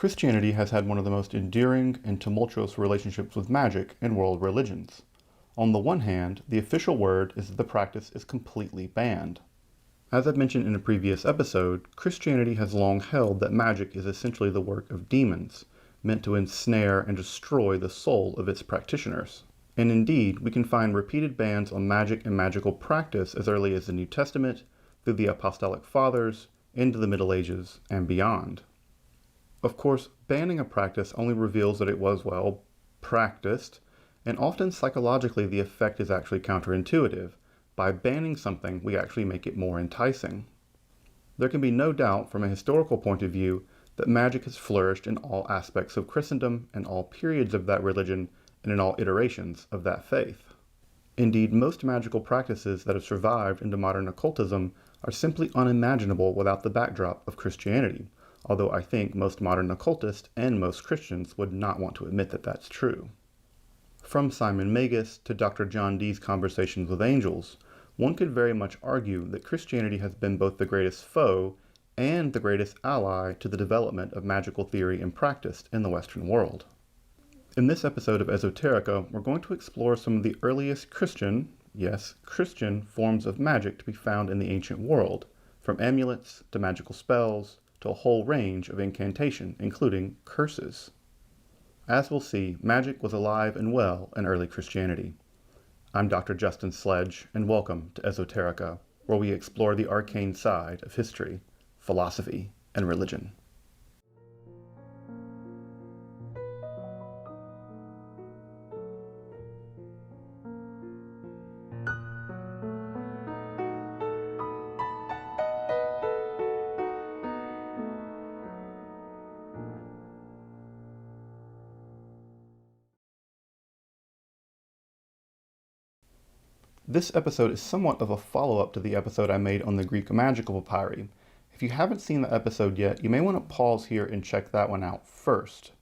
Christianity has had one of the most enduring and tumultuous relationships with magic in world religions. On the one hand, the official word is that the practice is completely banned. As I've mentioned in a previous episode, Christianity has long held that magic is essentially the work of demons, meant to ensnare and destroy the soul of its practitioners. And indeed, we can find repeated bans on magic and magical practice as early as the New Testament, through the Apostolic Fathers, into the Middle Ages, and beyond. Of course, banning a practice only reveals that it was, well, practiced, and often psychologically the effect is actually counterintuitive. By banning something, we actually make it more enticing. There can be no doubt from a historical point of view that magic has flourished in all aspects of Christendom and all periods of that religion and in all iterations of that faith. Indeed, most magical practices that have survived into modern occultism are simply unimaginable without the backdrop of Christianity, although I think most modern occultists and most Christians would not want to admit that that's true. From Simon Magus to Dr. John Dee's Conversations with Angels, one could very much argue that Christianity has been both the greatest foe and the greatest ally to the development of magical theory and practice in the Western world. In this episode of Esoterica, we're going to explore some of the earliest Christian, yes, Christian forms of magic to be found in the ancient world, from amulets to magical spells to a whole range of incantation, including curses. As we'll see, magic was alive and well in early Christianity. I'm Dr. Justin Sledge, and welcome to Esoterica, where we explore the arcane side of history, philosophy, and religion. This episode is somewhat of a follow-up to the episode I made on the Greek magical papyri. If you haven't seen the episode yet, you may want to pause here and check that one out first.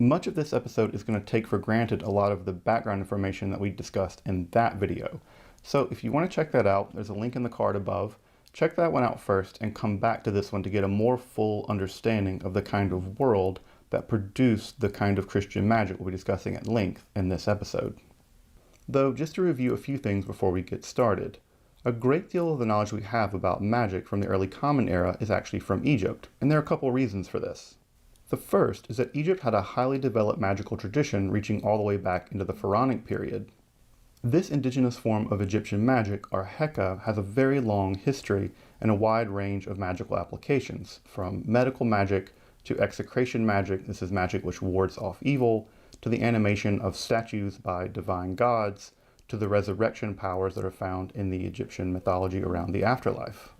Much of this episode is going to take for granted a lot of the background information that we discussed in that video. So if you want to check that out, there's a link in the card above. Check that one out first and come back to this one to get a more full understanding of the kind of world that produced the kind of Christian magic we'll be discussing at length in this episode. Though, just to review a few things before we get started, a great deal of the knowledge we have about magic from the early Common Era is actually from Egypt, and there are a couple reasons for this. The first is that Egypt had a highly developed magical tradition reaching all the way back into the Pharaonic period. This indigenous form of Egyptian magic, or Heka, has a very long history and a wide range of magical applications, from medical magic to execration magic, this is magic which wards off evil, to the animation of statues by divine gods, to the resurrection powers that are found in the Egyptian mythology around the afterlife.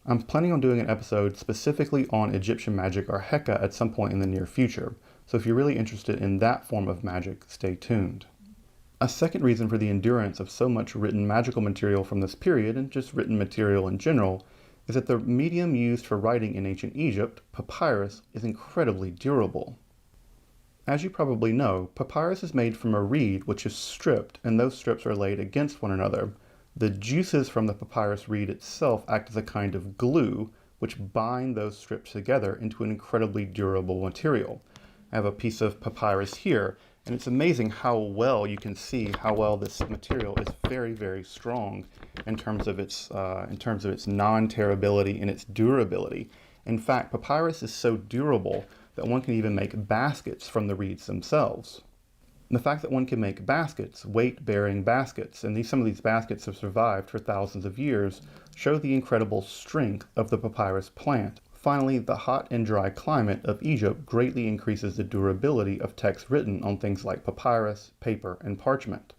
I'm planning on doing an episode specifically on Egyptian magic or Heka at some point in the near future, so if you're really interested in that form of magic, stay tuned. A second reason for the endurance of so much written magical material from this period, and just written material in general, is that the medium used for writing in ancient Egypt, papyrus, is incredibly durable. As you probably know, papyrus is made from a reed which is stripped, and those strips are laid against one another. The juices from the papyrus reed itself act as a kind of glue, which bind those strips together into an incredibly durable material. I have a piece of papyrus here, and it's amazing how well you can see how well this material is very, very strong in terms of its non-tearability and its durability. In fact, papyrus is so durable that one can even make baskets from the reeds themselves. And the fact that one can make baskets, weight-bearing baskets, and some of these baskets have survived for thousands of years, show the incredible strength of the papyrus plant. Finally, the hot and dry climate of Egypt greatly increases the durability of texts written on things like papyrus, paper, and parchment.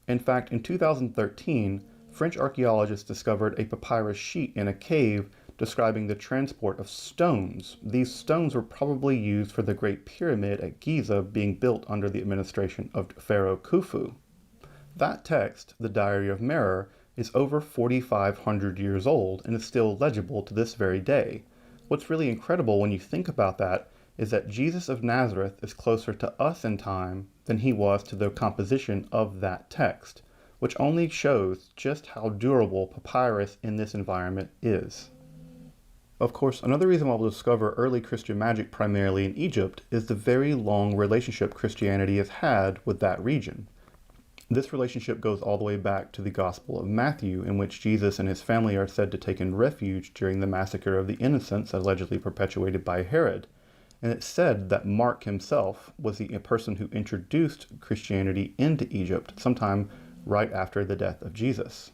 In fact, in 2013, French archaeologists discovered a papyrus sheet in a cave describing the transport of stones. These stones were probably used for the Great Pyramid at Giza being built under the administration of Pharaoh Khufu. That text, the Diary of Merer, is over 4,500 years old and is still legible to this very day. What's really incredible when you think about that is that Jesus of Nazareth is closer to us in time than he was to the composition of that text, which only shows just how durable papyrus in this environment is. Of course, another reason why we'll discover early Christian magic primarily in Egypt is the very long relationship Christianity has had with that region. This relationship goes all the way back to the Gospel of Matthew, in which Jesus and his family are said to take in refuge during the massacre of the innocents allegedly perpetuated by Herod. And it's said that Mark himself was the person who introduced Christianity into Egypt sometime right after the death of Jesus.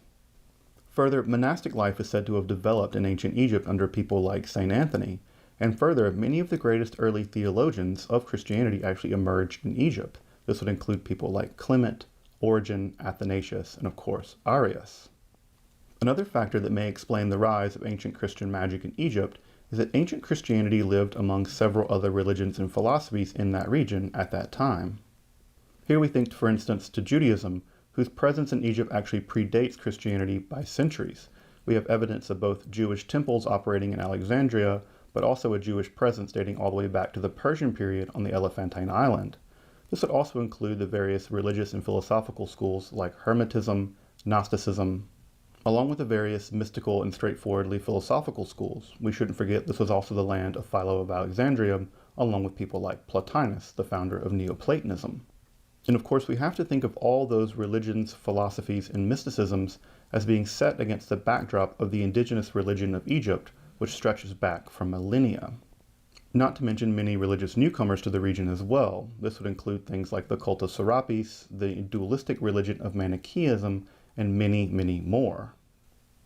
Further, monastic life is said to have developed in ancient Egypt under people like St. Anthony. And further, many of the greatest early theologians of Christianity actually emerged in Egypt. This would include people like Clement, Origen, Athanasius, and of course, Arius. Another factor that may explain the rise of ancient Christian magic in Egypt is that ancient Christianity lived among several other religions and philosophies in that region at that time. Here we think, for instance, to Judaism, whose presence in Egypt actually predates Christianity by centuries. We have evidence of both Jewish temples operating in Alexandria, but also a Jewish presence dating all the way back to the Persian period on the Elephantine Island. This would also include the various religious and philosophical schools like Hermetism, Gnosticism, along with the various mystical and straightforwardly philosophical schools. We shouldn't forget this was also the land of Philo of Alexandria, along with people like Plotinus, the founder of Neoplatonism. And of course, we have to think of all those religions, philosophies, and mysticisms as being set against the backdrop of the indigenous religion of Egypt, which stretches back for millennia. Not to mention many religious newcomers to the region as well. This would include things like the cult of Serapis, the dualistic religion of Manichaeism, and many, many more.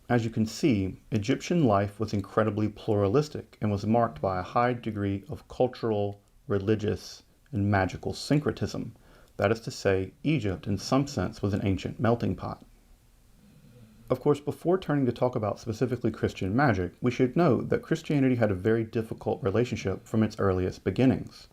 As you can see, Egyptian life was incredibly pluralistic and was marked by a high degree of cultural, religious, and magical syncretism. That is to say, Egypt in some sense was an ancient melting pot. Of course, before turning to talk about specifically Christian magic, we should note that Christianity had a very difficult relationship from its earliest beginnings.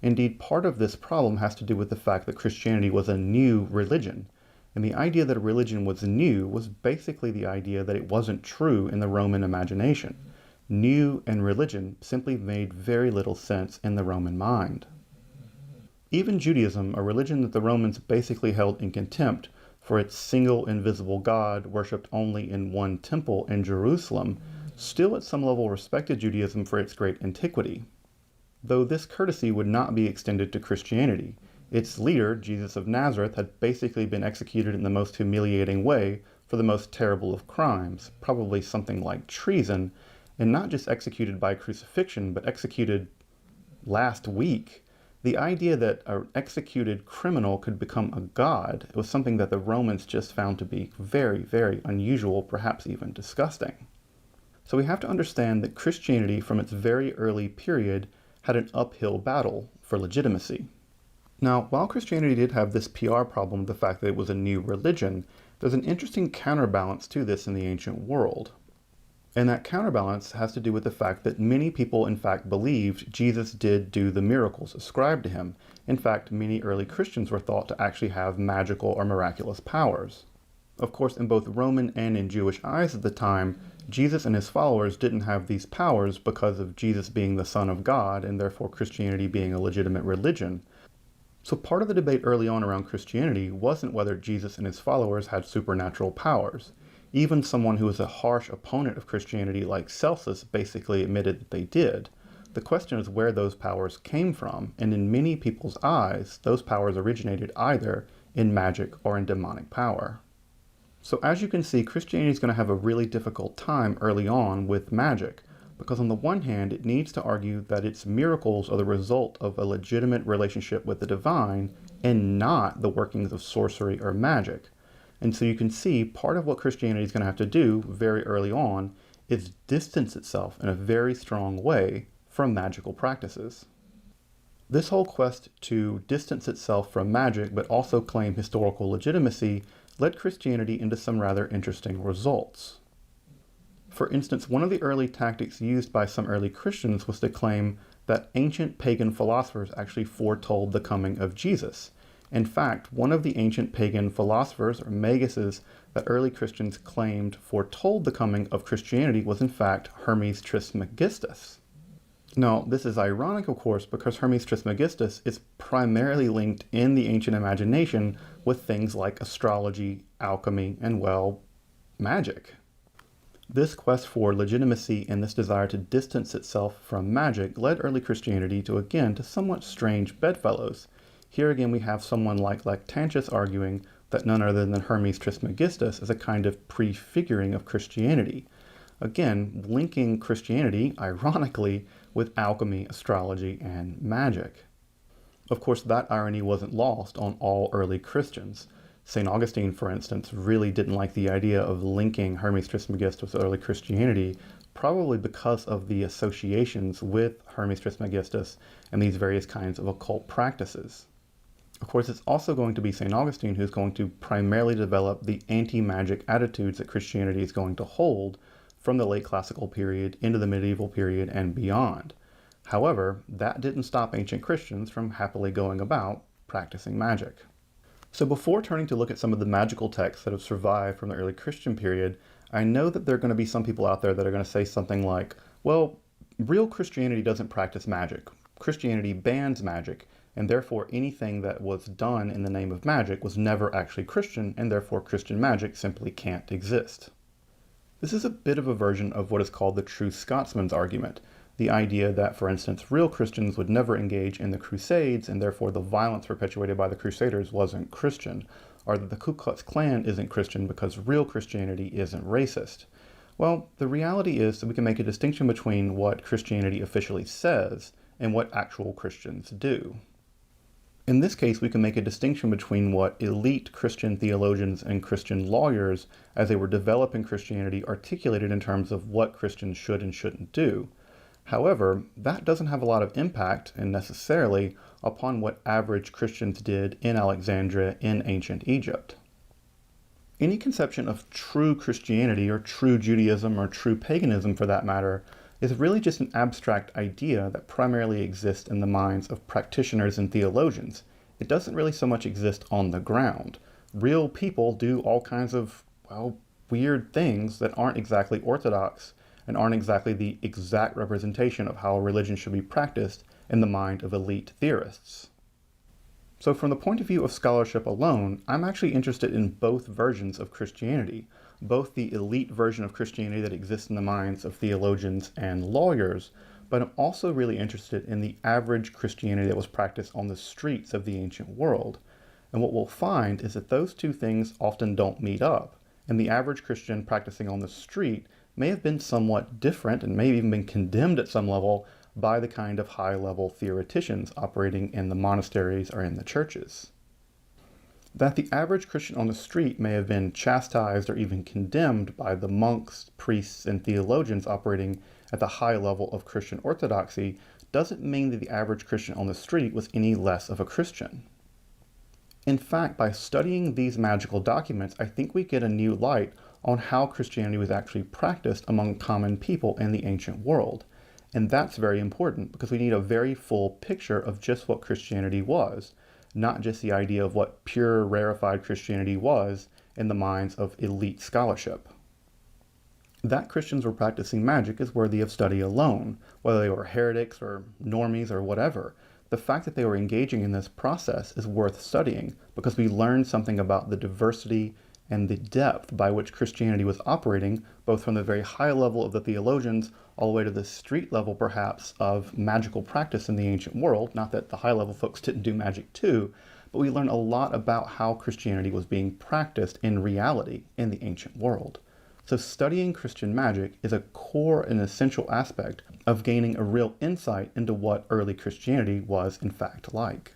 Indeed, part of this problem has to do with the fact that Christianity was a new religion. And the idea that a religion was new was basically the idea that it wasn't true in the Roman imagination. New and religion simply made very little sense in the Roman mind. Even Judaism, a religion that the Romans basically held in contempt for its single invisible God worshipped only in one temple in Jerusalem, still at some level respected Judaism for its great antiquity. Though this courtesy would not be extended to Christianity. Its leader, Jesus of Nazareth, had basically been executed in the most humiliating way for the most terrible of crimes, probably something like treason, and not just executed by crucifixion, but executed last week. The idea that an executed criminal could become a god was something that the Romans just found to be very, very unusual, perhaps even disgusting. So we have to understand that Christianity, from its very early period, had an uphill battle for legitimacy. Now, while Christianity did have this PR problem, the fact that it was a new religion, there's an interesting counterbalance to this in the ancient world. And that counterbalance has to do with the fact that many people, in fact, believed Jesus did do the miracles ascribed to him. In fact, many early Christians were thought to actually have magical or miraculous powers. Of course, in both Roman and in Jewish eyes at the time, Jesus and his followers didn't have these powers because of Jesus being the Son of God and therefore Christianity being a legitimate religion. So part of the debate early on around Christianity wasn't whether Jesus and his followers had supernatural powers. Even someone who was a harsh opponent of Christianity like Celsus basically admitted that they did. The question is where those powers came from, and in many people's eyes, those powers originated either in magic or in demonic power. So as you can see, Christianity is going to have a really difficult time early on with magic, because on the one hand, it needs to argue that its miracles are the result of a legitimate relationship with the divine and not the workings of sorcery or magic. And so you can see part of what Christianity is going to have to do very early on is distance itself in a very strong way from magical practices. This whole quest to distance itself from magic but also claim historical legitimacy led Christianity into some rather interesting results. For instance, one of the early tactics used by some early Christians was to claim that ancient pagan philosophers actually foretold the coming of Jesus. In fact, one of the ancient pagan philosophers, or maguses, that early Christians claimed foretold the coming of Christianity was in fact Hermes Trismegistus. Now, this is ironic, of course, because Hermes Trismegistus is primarily linked in the ancient imagination with things like astrology, alchemy, and, well, magic. This quest for legitimacy and this desire to distance itself from magic led early Christianity to somewhat strange bedfellows. Here again we have someone like Lactantius arguing that none other than Hermes Trismegistus is a kind of prefiguring of Christianity. Again, linking Christianity, ironically, with alchemy, astrology, and magic. Of course, that irony wasn't lost on all early Christians. St. Augustine, for instance, really didn't like the idea of linking Hermes Trismegistus with early Christianity, probably because of the associations with Hermes Trismegistus and these various kinds of occult practices. Of course, it's also going to be St. Augustine who's going to primarily develop the anti-magic attitudes that Christianity is going to hold from the late classical period into the medieval period and beyond. However, that didn't stop ancient Christians from happily going about practicing magic. So before turning to look at some of the magical texts that have survived from the early Christian period, I know that there are going to be some people out there that are going to say something like, well, real Christianity doesn't practice magic. Christianity bans magic, and therefore anything that was done in the name of magic was never actually Christian, and therefore Christian magic simply can't exist. This is a bit of a version of what is called the true Scotsman's argument, the idea that, for instance, real Christians would never engage in the Crusades, and therefore the violence perpetuated by the Crusaders wasn't Christian, or that the Ku Klux Klan isn't Christian because real Christianity isn't racist. Well, the reality is that we can make a distinction between what Christianity officially says and what actual Christians do. In this case, we can make a distinction between what elite Christian theologians and Christian lawyers, as they were developing Christianity, articulated in terms of what Christians should and shouldn't do. However, that doesn't have a lot of impact, and necessarily, upon what average Christians did in Alexandria in ancient Egypt. Any conception of true Christianity, or true Judaism, or true paganism for that matter, is really just an abstract idea that primarily exists in the minds of practitioners and theologians. It doesn't really so much exist on the ground. Real people do all kinds of, weird things that aren't exactly orthodox and aren't exactly the exact representation of how religion should be practiced in the mind of elite theorists. So from the point of view of scholarship alone, I'm actually interested in both versions of Christianity, both the elite version of Christianity that exists in the minds of theologians and lawyers, but I'm also really interested in the average Christianity that was practiced on the streets of the ancient world. And what we'll find is that those two things often don't meet up, and the average Christian practicing on the street may have been somewhat different and may have even been condemned at some level by the kind of high-level theoreticians operating in the monasteries or in the churches. That the average Christian on the street may have been chastised or even condemned by the monks, priests, and theologians operating at the high level of Christian orthodoxy doesn't mean that the average Christian on the street was any less of a Christian. In fact, by studying these magical documents, I think we get a new light on how Christianity was actually practiced among common people in the ancient world. And that's very important because we need a very full picture of just what Christianity was, not just the idea of what pure, rarefied Christianity was in the minds of elite scholarship. That Christians were practicing magic is worthy of study alone, whether they were heretics or normies or whatever. The fact that they were engaging in this process is worth studying because we learn something about the diversity and the depth by which Christianity was operating, both from the very high level of the theologians all the way to the street level, perhaps, of magical practice in the ancient world. Not that the high level folks didn't do magic too, but we learn a lot about how Christianity was being practiced in reality in the ancient world. So studying Christian magic is a core and essential aspect of gaining a real insight into what early Christianity was in fact like.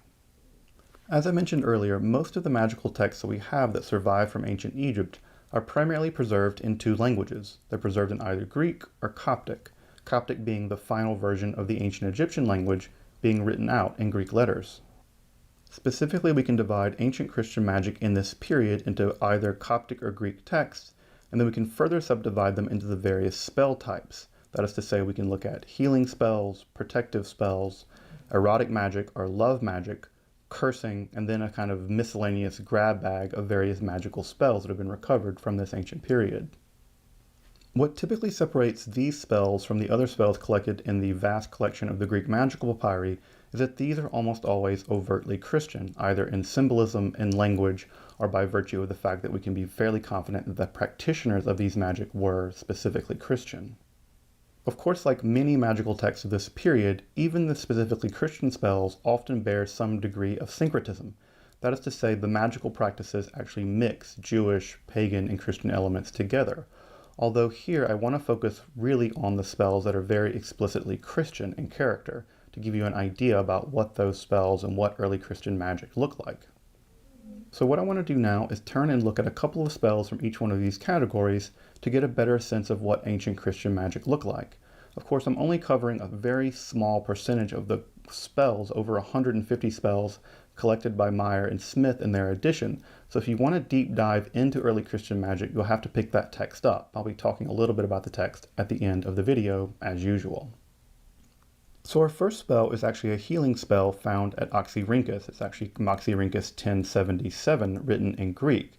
As I mentioned earlier, most of the magical texts that we have that survive from ancient Egypt are primarily preserved in two languages. They're preserved in either Greek or Coptic, Coptic being the final version of the ancient Egyptian language being written out in Greek letters. Specifically, we can divide ancient Christian magic in this period into either Coptic or Greek texts, and then we can further subdivide them into the various spell types. That is to say, we can look at healing spells, protective spells, erotic magic or love magic, cursing, and then a kind of miscellaneous grab bag of various magical spells that have been recovered from this ancient period. What typically separates these spells from the other spells collected in the vast collection of the Greek magical papyri is that these are almost always overtly Christian, either in symbolism, in language, or by virtue of the fact that we can be fairly confident that the practitioners of these magic were specifically Christian. Of course, like many magical texts of this period, even the specifically Christian spells often bear some degree of syncretism. That is to say, the magical practices actually mix Jewish, pagan, and Christian elements together. Although here I want to focus really on the spells that are very explicitly Christian in character, to give you an idea about what those spells and what early Christian magic look like. So what I want to do now is turn and look at a couple of spells from each one of these categories to get a better sense of what ancient Christian magic looked like. Of course, I'm only covering a very small percentage of the spells, over 150 spells collected by Meyer and Smith in their edition. So if you want to deep dive into early Christian magic, you'll have to pick that text up. I'll be talking a little bit about the text at the end of the video, as usual. So our first spell is actually a healing spell found at Oxyrhynchus. It's actually Oxyrhynchus 1077, written in Greek.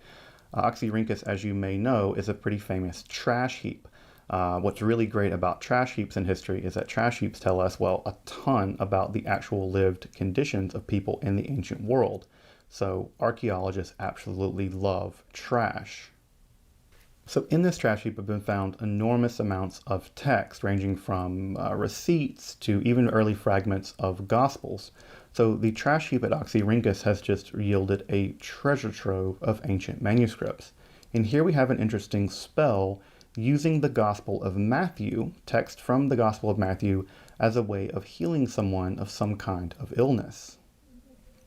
Oxyrhynchus, as you may know, is a pretty famous trash heap. What's really great about trash heaps in history is that trash heaps tell us, well, a ton about the actual lived conditions of people in the ancient world. So archaeologists absolutely love trash. So in this trash heap have been found enormous amounts of text, ranging from receipts to even early fragments of Gospels. So the trash heap at Oxyrhynchus has just yielded a treasure trove of ancient manuscripts. And here we have an interesting spell using the Gospel of Matthew, text from the Gospel of Matthew, as a way of healing someone of some kind of illness.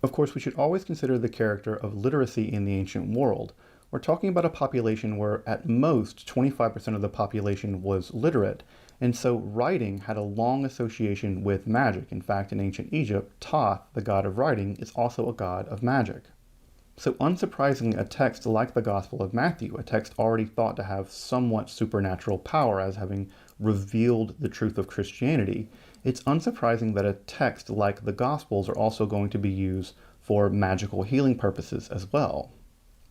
Of course, we should always consider the character of literacy in the ancient world. We're talking about a population where at most 25% of the population was literate, and so writing had a long association with magic. In fact, in ancient Egypt, Thoth, the god of writing, is also a god of magic. So unsurprisingly, a text like the Gospel of Matthew, a text already thought to have somewhat supernatural power as having revealed the truth of Christianity, it's unsurprising that a text like the Gospels are also going to be used for magical healing purposes as well.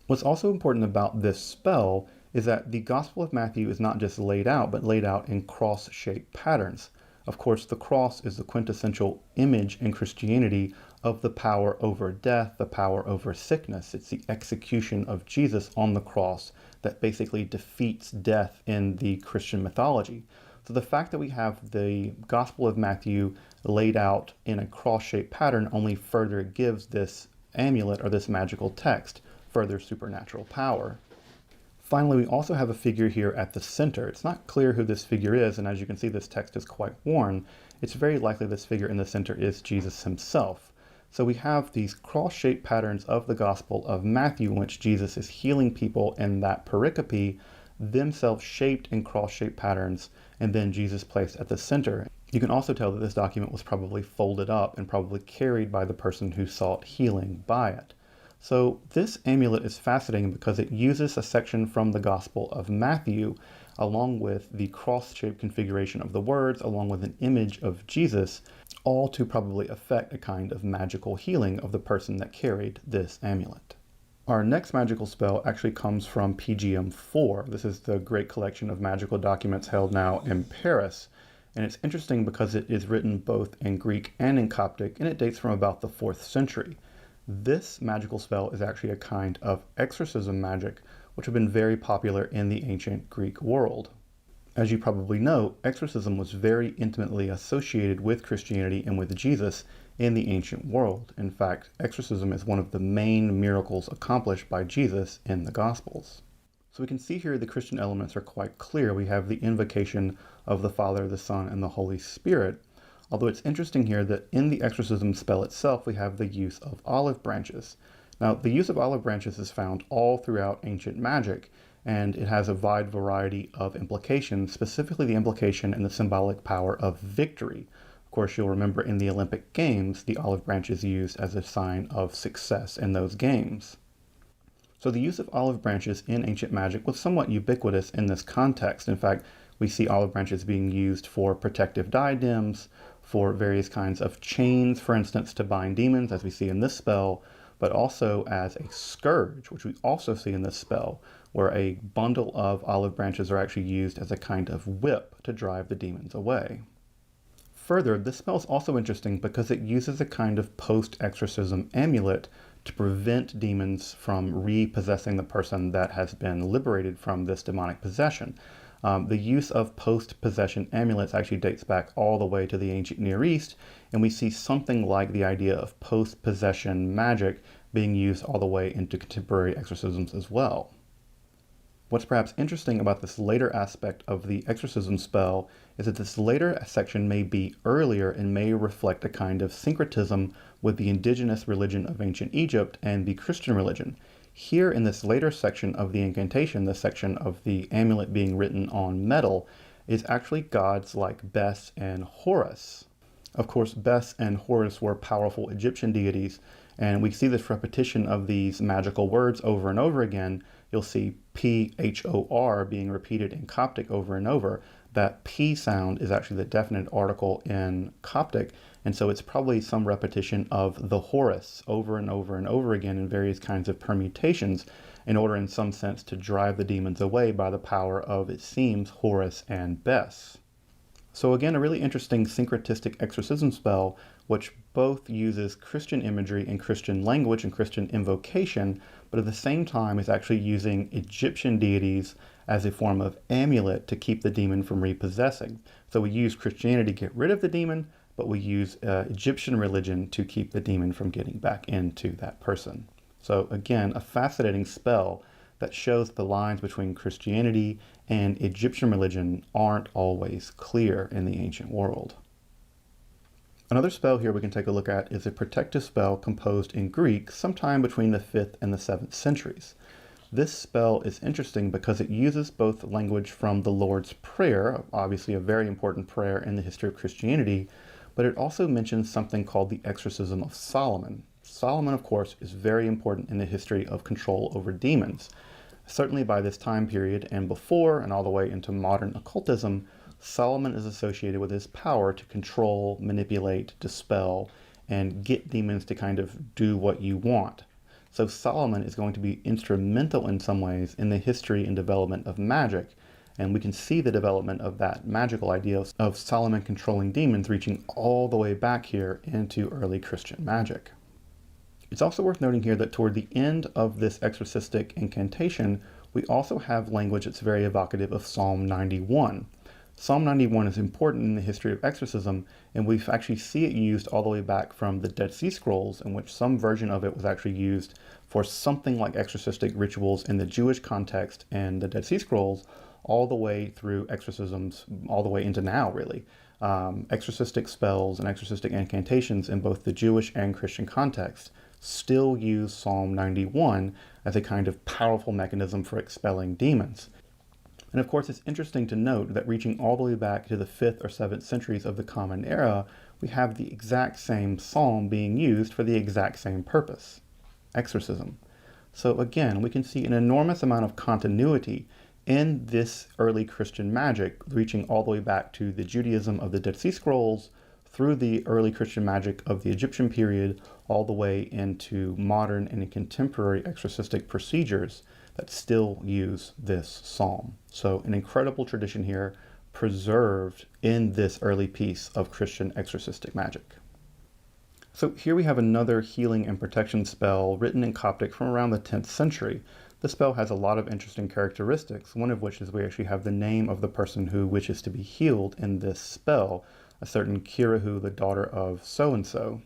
What's also important about this spell is that the Gospel of Matthew is not just laid out, but laid out in cross-shaped patterns. Of course, the cross is the quintessential image in Christianity of the power over death, the power over sickness. It's the execution of Jesus on the cross that basically defeats death in the Christian mythology. So the fact that we have the Gospel of Matthew laid out in a cross-shaped pattern only further gives this amulet or this magical text further supernatural power. Finally, we also have a figure here at the center. It's not clear who this figure is, and as you can see, this text is quite worn. It's very likely this figure in the center is Jesus himself. So we have these cross-shaped patterns of the Gospel of Matthew in which Jesus is healing people in that pericope, themselves shaped in cross-shaped patterns, and then Jesus placed at the center. You can also tell that this document was probably folded up and probably carried by the person who sought healing by it. So this amulet is fascinating because it uses a section from the Gospel of Matthew along with the cross-shaped configuration of the words, along with an image of Jesus, all to probably effect a kind of magical healing of the person that carried this amulet. Our next magical spell actually comes from PGM 4. This is the great collection of magical documents held now in Paris. And it's interesting because it is written both in Greek and in Coptic, and it dates from about the 4th century. This magical spell is actually a kind of exorcism magic, which have been very popular in the ancient Greek world. As you probably know, exorcism was very intimately associated with Christianity and with Jesus in the ancient world. In fact, exorcism is one of the main miracles accomplished by Jesus in the Gospels. So we can see here the Christian elements are quite clear. We have the invocation of the Father, the Son, and the Holy Spirit. Although it's interesting here that in the exorcism spell itself, we have the use of olive branches. Now, the use of olive branches is found all throughout ancient magic, and it has a wide variety of implications, specifically the implication and the symbolic power of victory. Of course, you'll remember in the Olympic Games, the olive branch is used as a sign of success in those games. So the use of olive branches in ancient magic was somewhat ubiquitous in this context. In fact, we see olive branches being used for protective diadems, for various kinds of chains, for instance, to bind demons, as we see in this spell, but also as a scourge, which we also see in this spell, where a bundle of olive branches are actually used as a kind of whip to drive the demons away. Further, this spell is also interesting because it uses a kind of post-exorcism amulet to prevent demons from repossessing the person that has been liberated from this demonic possession. The use of post-possession amulets actually dates back all the way to the ancient Near East, and we see something like the idea of post-possession magic being used all the way into contemporary exorcisms as well. What's perhaps interesting about this later aspect of the exorcism spell is that this later section may be earlier and may reflect a kind of syncretism with the indigenous religion of ancient Egypt and the Christian religion. Here in this later section of the incantation, the section of the amulet being written on metal, is actually gods like Bes and Horus. Of course, Bes and Horus were powerful Egyptian deities, and we see this repetition of these magical words over and over again. You'll see P-H-O-R being repeated in Coptic over and over. That P sound is actually the definite article in Coptic, and so it's probably some repetition of the Horus over and over and over again in various kinds of permutations in order, in some sense, to drive the demons away by the power of, it seems, Horus and Bes. So again, a really interesting syncretistic exorcism spell, which both uses Christian imagery and Christian language and Christian invocation, but at the same time is actually using Egyptian deities as a form of amulet to keep the demon from repossessing. So we use Christianity to get rid of the demon, but we use Egyptian religion to keep the demon from getting back into that person. So again, a fascinating spell that shows the lines between Christianity and Egyptian religion aren't always clear in the ancient world. Another spell here we can take a look at is a protective spell composed in Greek sometime between the 5th and the 7th centuries. This spell is interesting because it uses both language from the Lord's Prayer, obviously a very important prayer in the history of Christianity, but it also mentions something called the exorcism of Solomon. Solomon, of course, is very important in the history of control over demons. Certainly by this time period and before and all the way into modern occultism, Solomon is associated with his power to control, manipulate, dispel, and get demons to kind of do what you want. So Solomon is going to be instrumental in some ways in the history and development of magic, and we can see the development of that magical idea of Solomon controlling demons reaching all the way back here into early Christian magic. It's also worth noting here that toward the end of this exorcistic incantation, we also have language that's very evocative of Psalm 91. Psalm 91 is important in the history of exorcism, and we actually see it used all the way back from the Dead Sea Scrolls, in which some version of it was actually used for something like exorcistic rituals in the Jewish context and the Dead Sea Scrolls, all the way through exorcisms, all the way into now, really. Exorcistic spells and exorcistic incantations in both the Jewish and Christian context still use Psalm 91 as a kind of powerful mechanism for expelling demons. And of course, it's interesting to note that reaching all the way back to the 5th or 7th centuries of the Common Era, we have the exact same psalm being used for the exact same purpose, exorcism. So again, we can see an enormous amount of continuity in this early Christian magic, reaching all the way back to the Judaism of the Dead Sea Scrolls, through the early Christian magic of the Egyptian period, all the way into modern and contemporary exorcistic procedures that still use this psalm. So an incredible tradition here preserved in this early piece of Christian exorcistic magic. So here we have another healing and protection spell written in Coptic from around the 10th century. The spell has a lot of interesting characteristics, one of which is we actually have the name of the person who wishes to be healed in this spell, a certain Kirahu, the daughter of so-and-so.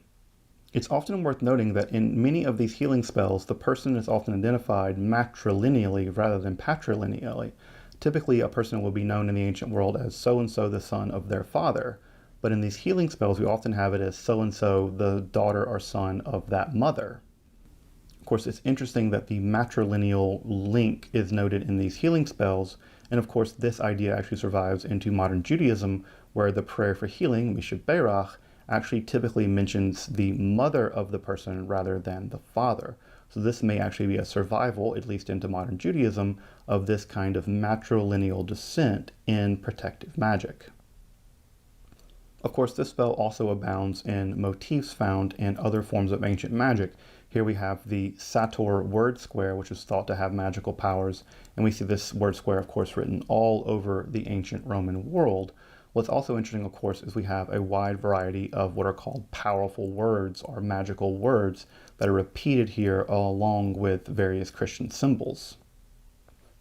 It's often worth noting that in many of these healing spells, the person is often identified matrilineally rather than patrilineally. Typically, a person will be known in the ancient world as so-and-so, the son of their father. But in these healing spells, we often have it as so-and-so, the daughter or son of that mother. Of course, it's interesting that the matrilineal link is noted in these healing spells. And of course, this idea actually survives into modern Judaism, where the prayer for healing, Mishav Berach, actually typically mentions the mother of the person rather than the father. So this may actually be a survival, at least into modern Judaism, of this kind of matrilineal descent in protective magic. Of course, this spell also abounds in motifs found in other forms of ancient magic. Here we have the Sator word square, which is thought to have magical powers, and we see this word square, of course, written all over the ancient Roman world, What's also interesting, of course, is we have a wide variety of what are called powerful words or magical words that are repeated here along with various Christian symbols.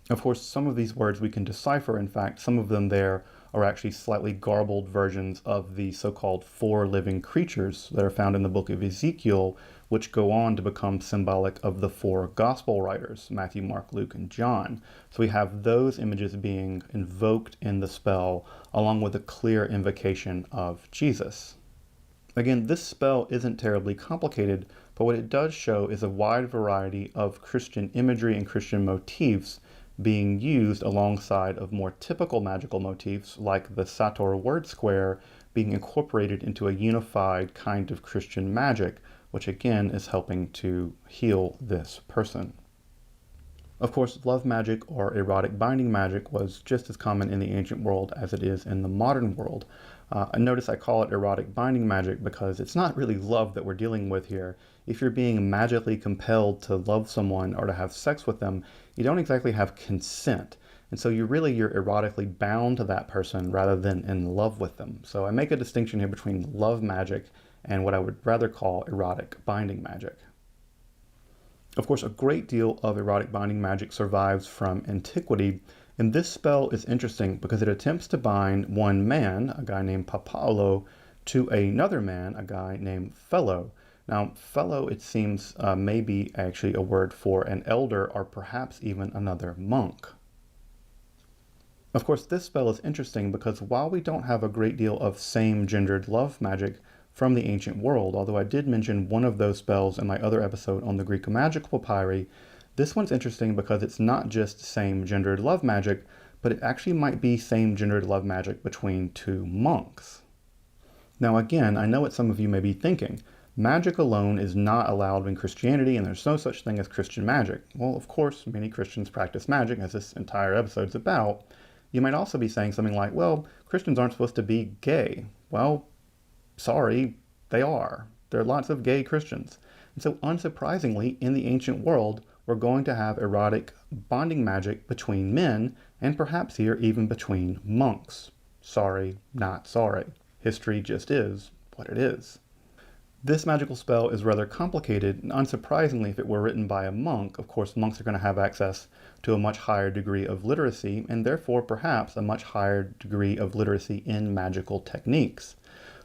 Of course, some of these words we can decipher. In fact, some of them there are actually slightly garbled versions of the so-called four living creatures that are found in the book of Ezekiel, which go on to become symbolic of the four gospel writers, Matthew, Mark, Luke, and John. So we have those images being invoked in the spell, along with a clear invocation of Jesus. Again, this spell isn't terribly complicated, but what it does show is a wide variety of Christian imagery and Christian motifs being used alongside of more typical magical motifs like the Sator word square being incorporated into a unified kind of Christian magic, which again is helping to heal this person. Of course, love magic or erotic binding magic was just as common in the ancient world as it is in the modern world. Notice I call it erotic binding magic because it's not really love that we're dealing with here. If you're being magically compelled to love someone or to have sex with them, you don't exactly have consent. And so you're erotically bound to that person rather than in love with them. So I make a distinction here between love magic and what I would rather call erotic binding magic. Of course, a great deal of erotic binding magic survives from antiquity, and this spell is interesting because it attempts to bind one man, a guy named Papaolo, to another man, a guy named Fellow. Now, fellow, it seems, may be actually a word for an elder or perhaps even another monk. Of course, this spell is interesting because while we don't have a great deal of same-gendered love magic from the ancient world, although I did mention one of those spells in my other episode on the Greek magical papyri, this one's interesting because it's not just same-gendered love magic, but it actually might be same-gendered love magic between two monks. Now again, I know what some of you may be thinking. Magic alone is not allowed in Christianity, and there's no such thing as Christian magic. Well, of course, many Christians practice magic, as this entire episode's about. You might also be saying something like, well, Christians aren't supposed to be gay. Well, sorry, they are. There are lots of gay Christians. And so unsurprisingly, in the ancient world, we're going to have erotic bonding magic between men, and perhaps here even between monks. Sorry, not sorry. History just is what it is. This magical spell is rather complicated, and unsurprisingly, if it were written by a monk, of course, monks are going to have access to a much higher degree of literacy, and therefore perhaps a much higher degree of literacy in magical techniques.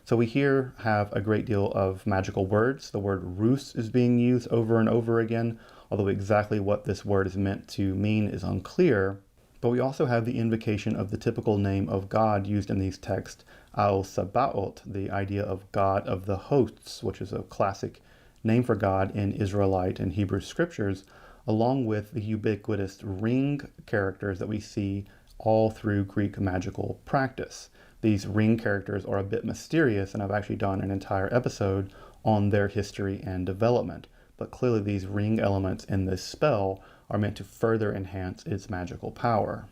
So we here have a great deal of magical words. The word rus is being used over and over again, although exactly what this word is meant to mean is unclear. But we also have the invocation of the typical name of God used in these texts, Al Sabaoth, the idea of God of the hosts, which is a classic name for God in Israelite and Hebrew scriptures, along with the ubiquitous ring characters that we see all through Greek magical practice. These ring characters are a bit mysterious, and I've actually done an entire episode on their history and development. But clearly these ring elements in this spell are meant to further enhance its magical power.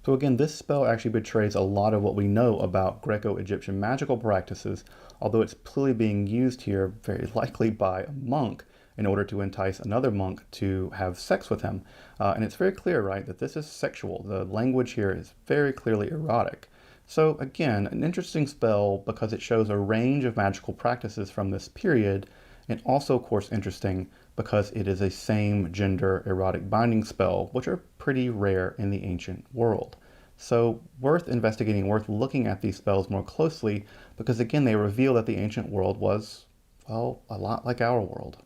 So again, this spell actually betrays a lot of what we know about Greco-Egyptian magical practices, although it's clearly being used here very likely by a monk in order to entice another monk to have sex with him. And it's very clear, right, that this is sexual. The language here is very clearly erotic. So again, an interesting spell because it shows a range of magical practices from this period, and also, of course, interesting because it is a same-gender erotic binding spell, which are pretty rare in the ancient world. So worth investigating, worth looking at these spells more closely, because again, they reveal that the ancient world was, well, a lot like our world.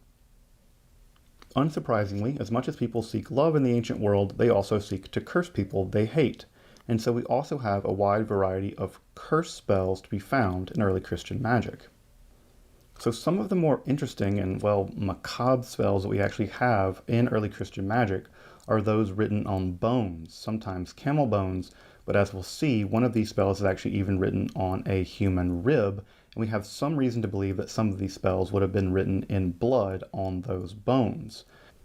Unsurprisingly, as much as people seek love in the ancient world, they also seek to curse people they hate. And so we also have a wide variety of curse spells to be found in early Christian magic. So some of the more interesting and, well, macabre spells that we actually have in early Christian magic are those written on bones, sometimes camel bones, but as we'll see, one of these spells is actually even written on a human rib, and we have some reason to believe that some of these spells would have been written in blood on those bones.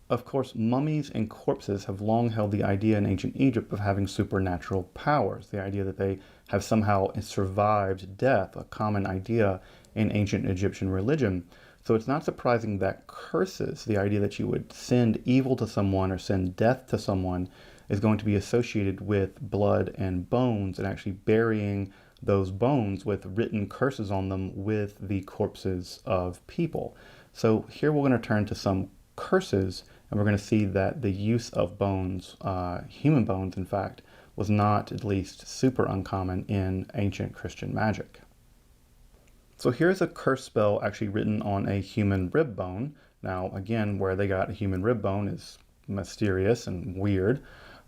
Of course, mummies and corpses have long held the idea in ancient Egypt of having supernatural powers, the idea that they have somehow survived death, a common idea in ancient Egyptian religion. So it's not surprising that curses, the idea that you would send evil to someone or send death to someone, is going to be associated with blood and bones, and actually burying those bones with written curses on them with the corpses of people. So here we're going to turn to some curses, and we're going to see that the use of bones, human bones in fact, was not at least super uncommon in ancient Christian magic. So here's a curse spell actually written on a human rib bone. Now again, where they got a human rib bone is mysterious and weird,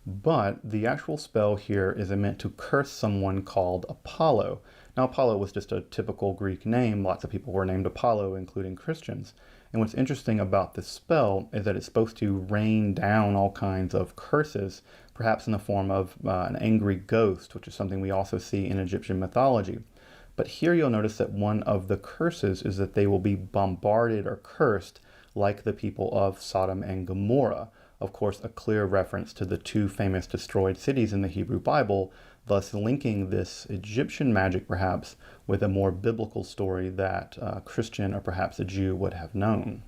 but the actual spell here is meant to curse someone called Apollo. Now Apollo was just a typical Greek name. Lots of people were named Apollo, including Christians. And what's interesting about this spell is that it's supposed to rain down all kinds of curses, perhaps in the form of an angry ghost, which is something we also see in Egyptian mythology. But here you'll notice that one of the curses is that they will be bombarded or cursed like the people of Sodom and Gomorrah. Of course, a clear reference to the two famous destroyed cities in the Hebrew Bible, thus linking this Egyptian magic perhaps with a more biblical story that a Christian or perhaps a Jew would have known.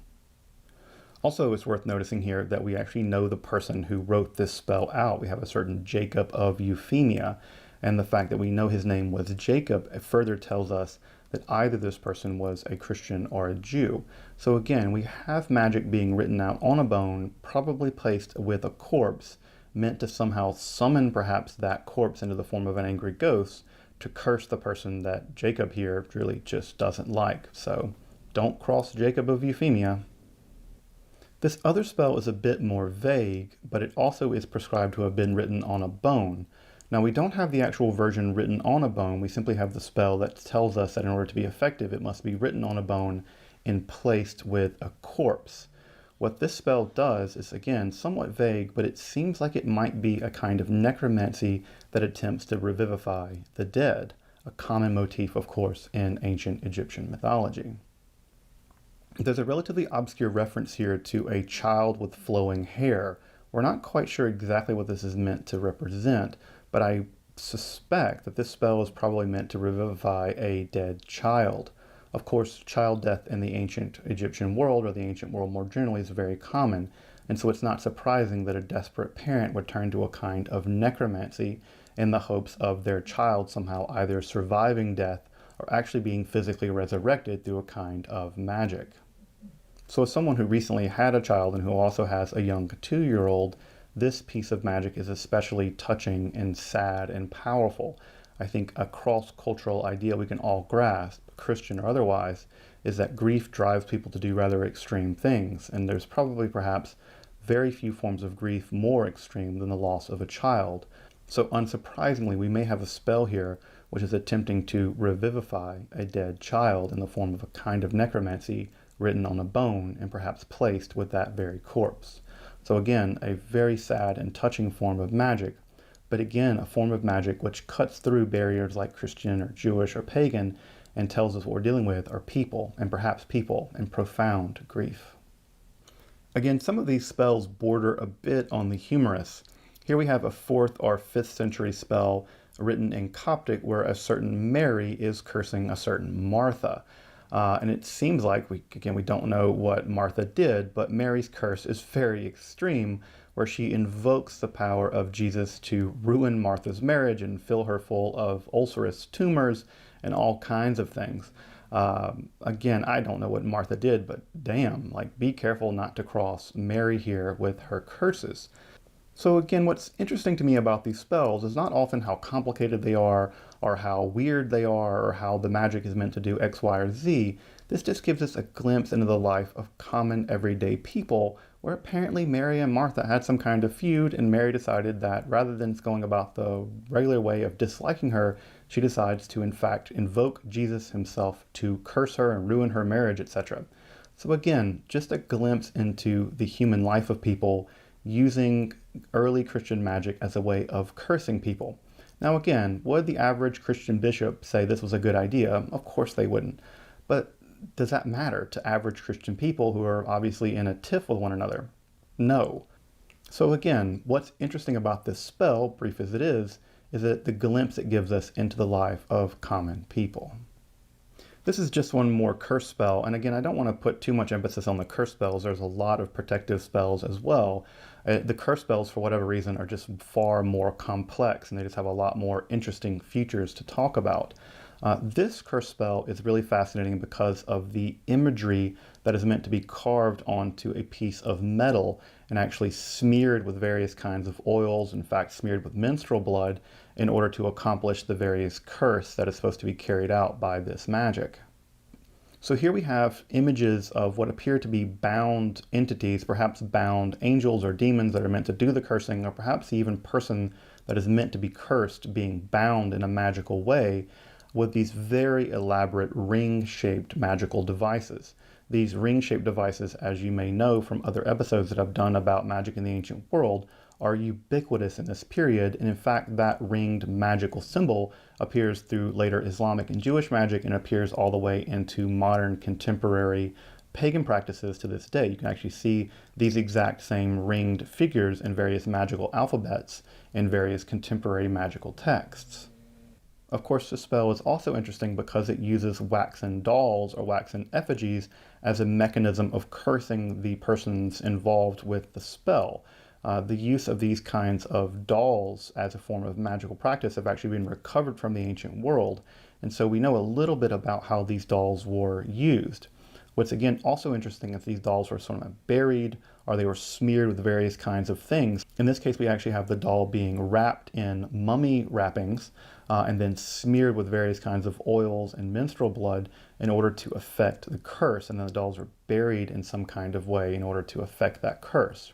Also, it's worth noticing here that we actually know the person who wrote this spell out. We have a certain Jacob of Euphemia, and the fact that we know his name was Jacob further tells us that either this person was a Christian or a Jew. So again, we have magic being written out on a bone, probably placed with a corpse, meant to somehow summon perhaps that corpse into the form of an angry ghost to curse the person that Jacob here really just doesn't like. So don't cross Jacob of Euphemia. This other spell is a bit more vague, but it also is prescribed to have been written on a bone. Now we don't have the actual version written on a bone, we simply have the spell that tells us that in order to be effective it must be written on a bone and placed with a corpse. What this spell does is again somewhat vague, but it seems like it might be a kind of necromancy that attempts to revivify the dead, a common motif of course in ancient Egyptian mythology. There's a relatively obscure reference here to a child with flowing hair. We're not quite sure exactly what this is meant to represent, but I suspect that this spell is probably meant to revivify a dead child. Of course, child death in the ancient Egyptian world, or the ancient world more generally, is very common, and so it's not surprising that a desperate parent would turn to a kind of necromancy in the hopes of their child somehow either surviving death or actually being physically resurrected through a kind of magic. So as someone who recently had a child and who also has a young 2-year-old, this piece of magic is especially touching and sad and powerful. I think a cross-cultural idea we can all grasp, Christian or otherwise, is that grief drives people to do rather extreme things, and there's probably perhaps very few forms of grief more extreme than the loss of a child. So unsurprisingly, we may have a spell here which is attempting to revivify a dead child in the form of a kind of necromancy written on a bone and perhaps placed with that very corpse. So again, a very sad and touching form of magic, but again, a form of magic which cuts through barriers like Christian or Jewish or pagan and tells us what we're dealing with are people, and perhaps people in profound grief. Again, some of these spells border a bit on the humorous. Here we have a 4th or 5th century spell written in Coptic where a certain Mary is cursing a certain Martha. And it seems like, we don't know what Martha did, but Mary's curse is very extreme, where she invokes the power of Jesus to ruin Martha's marriage and fill her full of ulcerous tumors and all kinds of things. Again, I don't know what Martha did, but damn, like, be careful not to cross Mary here with her curses. So again, what's interesting to me about these spells is not often how complicated they are, or how weird they are, or how the magic is meant to do X, Y, or Z. This just gives us a glimpse into the life of common everyday people, where apparently Mary and Martha had some kind of feud, and Mary decided that rather than going about the regular way of disliking her, she decides to in fact invoke Jesus himself to curse her and ruin her marriage, etc. So again, just a glimpse into the human life of people using early Christian magic as a way of cursing people. Now again, would the average Christian bishop say this was a good idea? Of course they wouldn't. But does that matter to average Christian people who are obviously in a tiff with one another? No. So again, what's interesting about this spell, brief as it is that the glimpse it gives us into the life of common people. This is just one more curse spell, and again, I don't want to put too much emphasis on the curse spells. There's a lot of protective spells as well. The curse spells, for whatever reason, are just far more complex, and they just have a lot more interesting features to talk about. This curse spell is really fascinating because of the imagery that is meant to be carved onto a piece of metal and actually smeared with various kinds of oils, in fact smeared with menstrual blood, in order to accomplish the various curse that is supposed to be carried out by this magic. So here we have images of what appear to be bound entities, perhaps bound angels or demons that are meant to do the cursing, or perhaps even person that is meant to be cursed being bound in a magical way with these very elaborate ring-shaped magical devices. These ring-shaped devices, as you may know from other episodes that I've done about magic in the ancient world, are ubiquitous in this period, and in fact that ringed magical symbol appears through later Islamic and Jewish magic and appears all the way into modern contemporary pagan practices to this day. You can actually see these exact same ringed figures in various magical alphabets in various contemporary magical texts. Of course, the spell is also interesting because it uses waxen dolls or waxen effigies as a mechanism of cursing the persons involved with the spell. The use of these kinds of dolls as a form of magical practice have actually been recovered from the ancient world, and so we know a little bit about how these dolls were used. What's again also interesting is these dolls were sort of buried or they were smeared with various kinds of things. In this case, we actually have the doll being wrapped in mummy wrappings and then smeared with various kinds of oils and menstrual blood in order to effect the curse, and then the dolls are buried in some kind of way in order to effect that curse.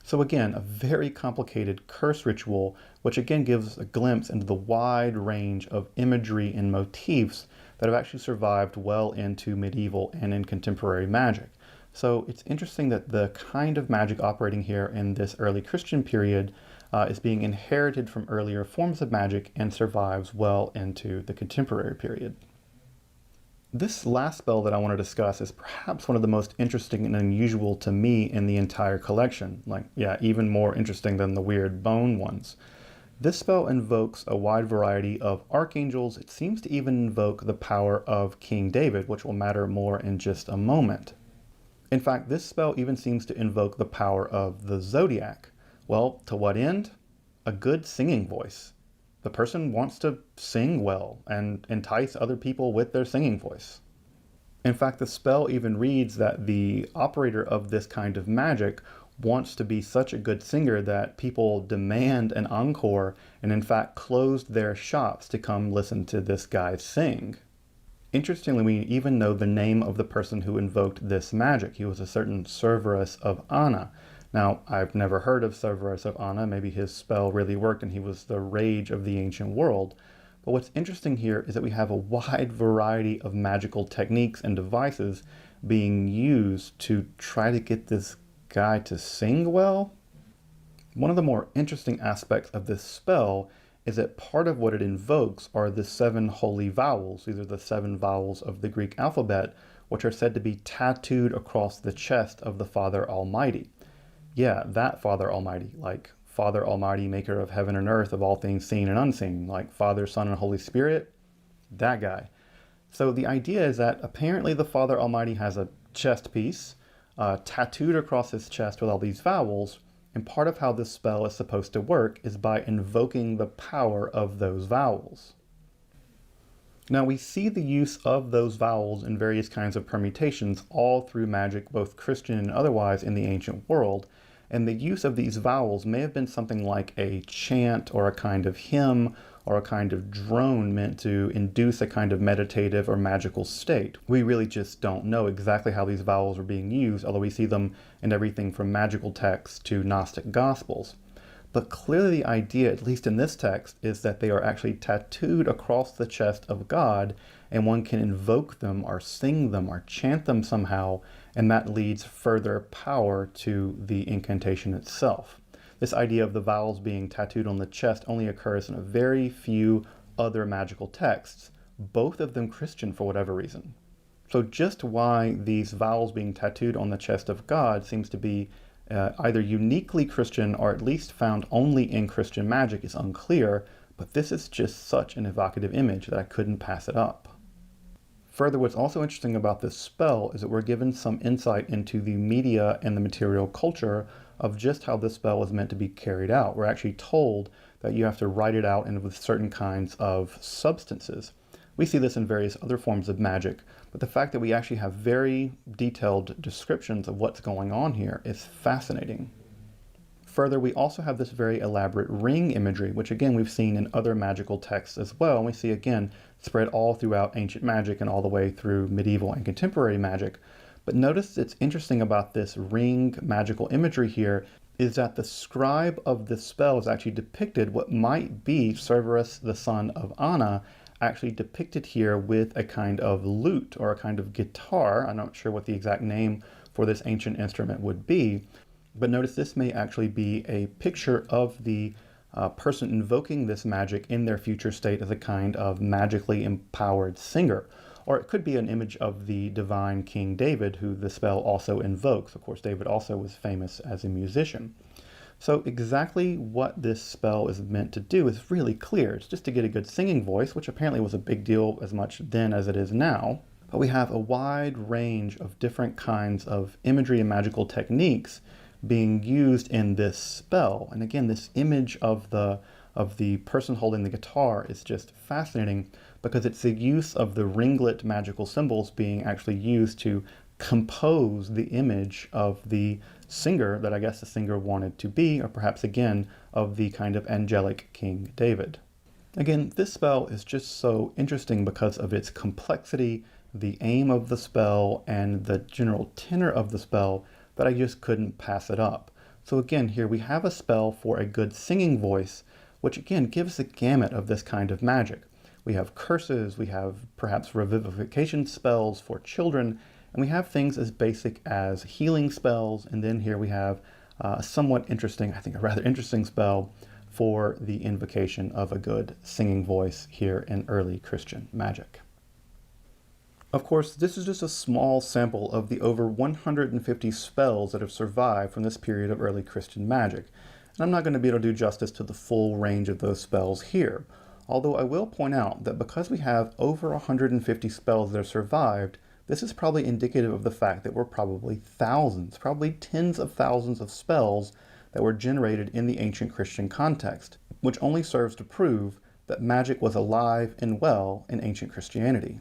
So again, a very complicated curse ritual, which again gives a glimpse into the wide range of imagery and motifs that have actually survived well into medieval and in contemporary magic. So it's interesting that the kind of magic operating here in this early Christian period is being inherited from earlier forms of magic and survives well into the contemporary period. This last spell that I want to discuss is perhaps one of the most interesting and unusual to me in the entire collection. Even more interesting than the weird bone ones. This spell invokes a wide variety of archangels. It seems to even invoke the power of King David, which will matter more in just a moment. In fact, this spell even seems to invoke the power of the zodiac. Well, to what end? A good singing voice. The person wants to sing well and entice other people with their singing voice. In fact, the spell even reads that the operator of this kind of magic wants to be such a good singer that people demand an encore and in fact closed their shops to come listen to this guy sing. Interestingly, we even know the name of the person who invoked this magic. He was a certain Cerberus of Anna. Now, I've never heard of Cerberus of Anna. Maybe his spell really worked and he was the rage of the ancient world. But what's interesting here is that we have a wide variety of magical techniques and devices being used to try to get this guy to sing well. One of the more interesting aspects of this spell is that part of what it invokes are the 7 holy vowels. These are the 7 vowels of the Greek alphabet, which are said to be tattooed across the chest of the Father Almighty. Yeah, that Father Almighty, like Father Almighty, maker of heaven and earth, of all things seen and unseen, like Father, Son, and Holy Spirit, that guy. So the idea is that apparently the Father Almighty has a chest piece tattooed across his chest with all these vowels, and part of how this spell is supposed to work is by invoking the power of those vowels. Now we see the use of those vowels in various kinds of permutations all through magic, both Christian and otherwise, in the ancient world. And the use of these vowels may have been something like a chant or a kind of hymn or a kind of drone meant to induce a kind of meditative or magical state. We really just don't know exactly how these vowels were being used, although we see them in everything from magical texts to Gnostic Gospels. But clearly the idea, at least in this text, is that they are actually tattooed across the chest of God, and one can invoke them or sing them or chant them somehow, and that leads further power to the incantation itself. This idea of the vowels being tattooed on the chest only occurs in a very few other magical texts, both of them Christian for whatever reason. So just why these vowels being tattooed on the chest of God seems to be either uniquely Christian or at least found only in Christian magic is unclear, but this is just such an evocative image that I couldn't pass it up. Further, what's also interesting about this spell is that we're given some insight into the media and the material culture of just how this spell is meant to be carried out. We're actually told that you have to write it out and with certain kinds of substances. We see this in various other forms of magic, but the fact that we actually have very detailed descriptions of what's going on here is fascinating. Further, we also have this very elaborate ring imagery, which again we've seen in other magical texts as well, and we see again spread all throughout ancient magic and all the way through medieval and contemporary magic. But notice it's interesting about this ring magical imagery here is that the scribe of this spell is actually depicted what might be Cerberus, the son of Anna, actually depicted here with a kind of lute or a kind of guitar. I'm not sure what the exact name for this ancient instrument would be, but notice this may actually be a picture of the person invoking this magic in their future state as a kind of magically empowered singer. Or it could be an image of the divine King David, who the spell also invokes. Of course, David also was famous as a musician. So exactly what this spell is meant to do is really clear. It's just to get a good singing voice, which apparently was a big deal as much then as it is now. But we have a wide range of different kinds of imagery and magical techniques being used in this spell. And again, this image of the person holding the guitar is just fascinating because it's the use of the ringlet magical symbols being actually used to compose the image of the singer that I guess the singer wanted to be, or perhaps again of the kind of angelic King David. Again, this spell is just so interesting because of its complexity, the aim of the spell, and the general tenor of the spell that I just couldn't pass it up. So again, here we have a spell for a good singing voice, which again gives the gamut of this kind of magic. We have curses, we have perhaps revivification spells for children, and we have things as basic as healing spells, and then here we have a somewhat interesting, I think a rather interesting spell for the invocation of a good singing voice here in early Christian magic. Of course, this is just a small sample of the over 150 spells that have survived from this period of early Christian magic, and I'm not going to be able to do justice to the full range of those spells here. Although I will point out that because we have over 150 spells that have survived, this is probably indicative of the fact that we're probably thousands, probably tens of thousands of spells that were generated in the ancient Christian context, which only serves to prove that magic was alive and well in ancient Christianity.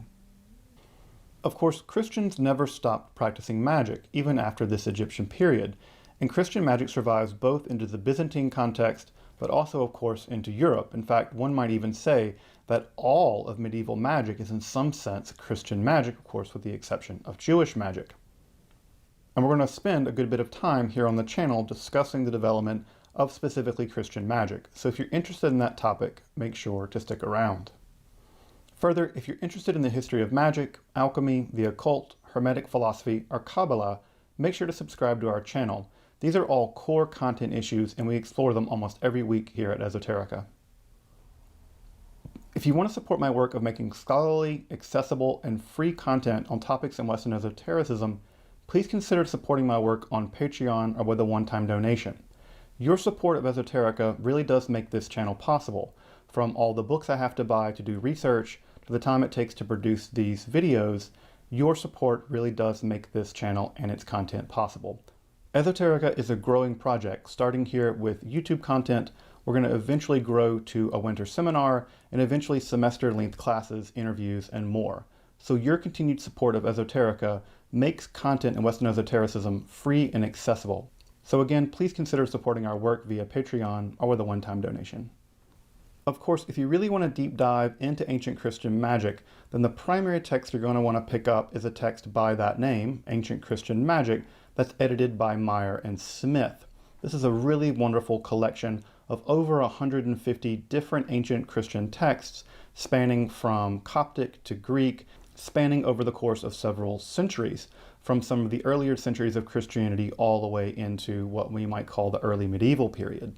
Of course, Christians never stopped practicing magic, even after this Egyptian period, and Christian magic survives both into the Byzantine context but also, of course, into Europe. In fact, one might even say that all of medieval magic is in some sense Christian magic, of course, with the exception of Jewish magic. And we're going to spend a good bit of time here on the channel discussing the development of specifically Christian magic. So if you're interested in that topic, make sure to stick around. Further, if you're interested in the history of magic, alchemy, the occult, Hermetic philosophy, or Kabbalah, make sure to subscribe to our channel. These are all core content issues, and we explore them almost every week here at Esoterica. If you want to support my work of making scholarly, accessible, and free content on topics in Western esotericism, please consider supporting my work on Patreon or with a one-time donation. Your support of Esoterica really does make this channel possible, from all the books I have to buy to do research to the time it takes to produce these videos. Your support really does make this channel and its content possible. Esoterica is a growing project, starting here with YouTube content. We're going to eventually grow to a winter seminar and eventually semester-length classes, interviews, and more. So your continued support of Esoterica makes content in Western esotericism free and accessible. So again, please consider supporting our work via Patreon or with a one-time donation. Of course, if you really want to deep dive into ancient Christian magic, then the primary text you're going to want to pick up is a text by that name, Ancient Christian Magic, that's edited by Meyer and Smith. This is a really wonderful collection of over 150 different ancient Christian texts spanning from Coptic to Greek, spanning over the course of several centuries, from some of the earlier centuries of Christianity all the way into what we might call the early medieval period.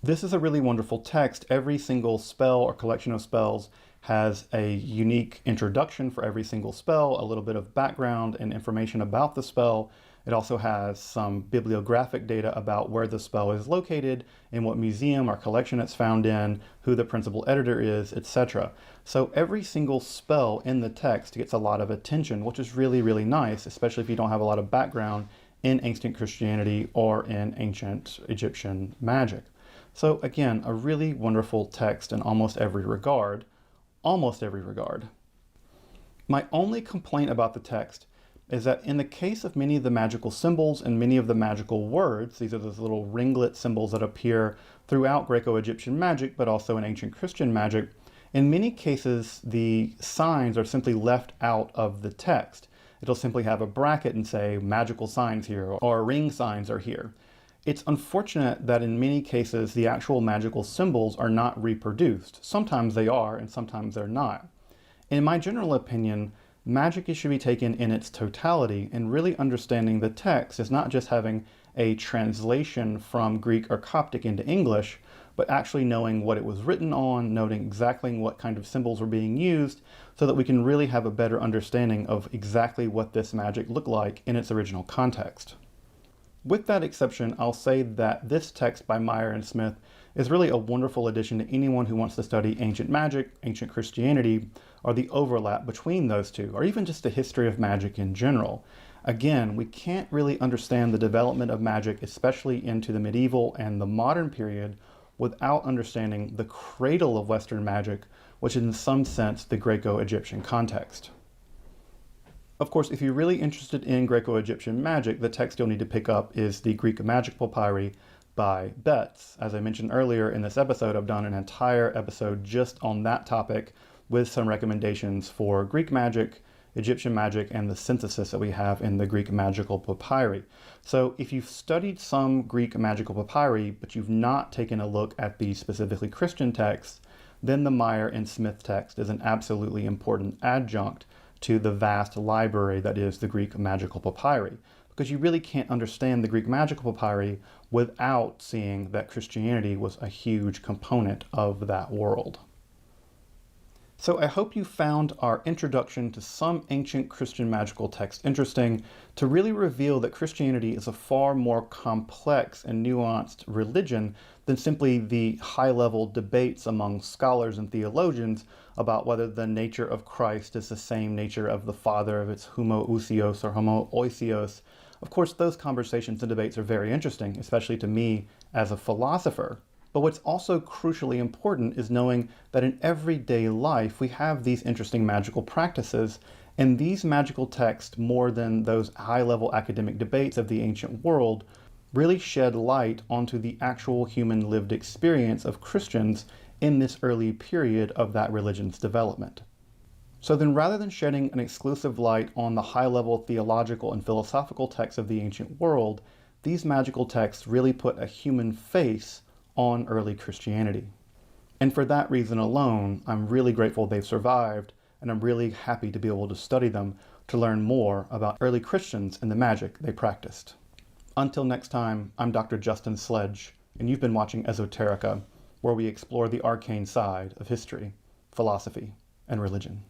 This is a really wonderful text. Every single spell or collection of spells has a unique introduction for every single spell, a little bit of background and information about the spell. It also has some bibliographic data about where the spell is located, in what museum or collection it's found in, who the principal editor is, etc. So every single spell in the text gets a lot of attention, which is really, really nice, especially if you don't have a lot of background in ancient Christianity or in ancient Egyptian magic. So again, a really wonderful text in almost every regard. Almost every regard. My only complaint about the text is that in the case of many of the magical symbols and many of the magical words, these are those little ringlet symbols that appear throughout Greco-Egyptian magic, but also in ancient Christian magic, in many cases, the signs are simply left out of the text. It'll simply have a bracket and say magical signs here or ring signs are here. It's unfortunate that in many cases, the actual magical symbols are not reproduced. Sometimes they are and sometimes they're not. In my general opinion, magic should be taken in its totality, and really understanding the text is not just having a translation from Greek or Coptic into English, but actually knowing what it was written on, noting exactly what kind of symbols were being used, so that we can really have a better understanding of exactly what this magic looked like in its original context. With that exception, I'll say that this text by Meyer and Smith is really a wonderful addition to anyone who wants to study ancient magic, ancient Christianity, or the overlap between those two, or even just the history of magic in general. Again, we can't really understand the development of magic, especially into the medieval and the modern period, without understanding the cradle of Western magic, which is in some sense the Greco-Egyptian context. Of course, if you're really interested in Greco-Egyptian magic, the text you'll need to pick up is the Greek Magic Papyri by Betts. As I mentioned earlier in this episode, I've done an entire episode just on that topic with some recommendations for Greek magic, Egyptian magic, and the synthesis that we have in the Greek Magical Papyri. So if you've studied some Greek Magical Papyri, but you've not taken a look at the specifically Christian texts, then the Meyer and Smith text is an absolutely important adjunct to the vast library that is the Greek Magical Papyri, because you really can't understand the Greek Magical Papyri without seeing that Christianity was a huge component of that world. So I hope you found our introduction to some ancient Christian magical texts interesting, to really reveal that Christianity is a far more complex and nuanced religion than simply the high-level debates among scholars and theologians about whether the nature of Christ is the same nature of the Father, if it's homoousios or homoousios. Of course, those conversations and debates are very interesting, especially to me as a philosopher. But what's also crucially important is knowing that in everyday life we have these interesting magical practices, and these magical texts, more than those high-level academic debates of the ancient world, really shed light onto the actual human lived experience of Christians in this early period of that religion's development. So then, rather than shedding an exclusive light on the high-level theological and philosophical texts of the ancient world, these magical texts really put a human face on early Christianity. And for that reason alone, I'm really grateful they've survived, and I'm really happy to be able to study them to learn more about early Christians and the magic they practiced. Until next time, I'm Dr. Justin Sledge, and you've been watching Esoterica, where we explore the arcane side of history, philosophy, and religion.